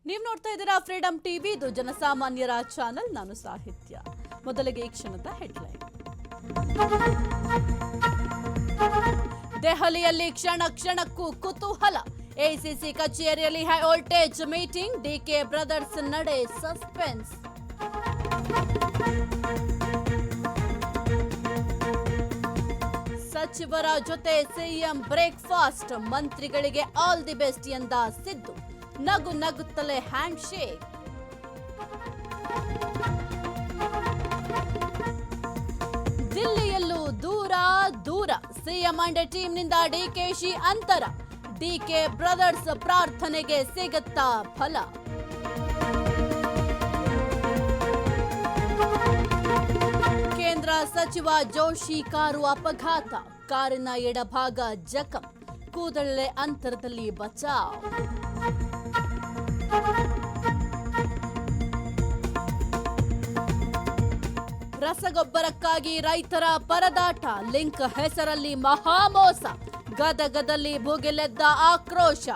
ನೀವು ನೋಡ್ತಾ ಇದ್ದೀರಾ ಫ್ರೀಡಂ ಟಿವಿ, ಇದು ಜನಸಾಮಾನ್ಯರ ಚಾನೆಲ್. ನಾನು ಸಾಹಿತ್ಯ. ಮೊದಲಿಗೆ ಈ ಕ್ಷಣದ ಹೆಡ್ಲೈನ್. ದೆಹಲಿಯಲ್ಲಿ ಕ್ಷಣ ಕ್ಷಣಕ್ಕೂ ಕುತೂಹಲ. ಎಸಿಸಿ ಕಚೇರಿಯಲ್ಲಿ high voltage meeting. DK brothers ನಡೆ ಸಸ್ಪೆನ್ಸ್. ಸಚಿವರ ಜೊತೆ ಸಿಎಂ ಬ್ರೇಕ್ಫಾಸ್ಟ್. ಮಂತ್ರಿಗಳಿಗೆ ಆಲ್ ದಿ ಬೆಸ್ಟ್ ಎಂದ ಸಿದ್ದು. ನಗು ನಗುತ್ತಲೇ ಹ್ಯಾಂಡ್ ಶೇಕ್. ದಿಲ್ಲಿಯಲ್ಲೂ ದೂರ ದೂರ. ಸಿಎಂ ಅಂಡ್ ಟೀಮ್ನಿಂದ ಡಿಕೆಶಿ ಅಂತರ. ಡಿಕೆ ಬ್ರದರ್ಸ್ ಪ್ರಾರ್ಥನೆಗೆ ಸಿಗುತ್ತಾ ಫಲ? ಕೇಂದ್ರ ಸಚಿವ ಜೋಶಿ ಕಾರು ಅಪಘಾತ. ಕಾರಿನ ಎಡಭಾಗ ಜಖಂ. ಕೂದಲೆಳೆ ಅಂತರದಲ್ಲಿ ಬಚಾವ್. ರಸಗೊಬ್ಬರಕ್ಕಾಗಿ ರೈತರ ಪರದಾಟ. ಲಿಂಕ್ ಹೆಸರಲ್ಲಿ ಮಹಾಮೋಸ. ಗದಗದಲ್ಲಿ ಭುಗಿಲೆದ್ದ ಆಕ್ರೋಶ.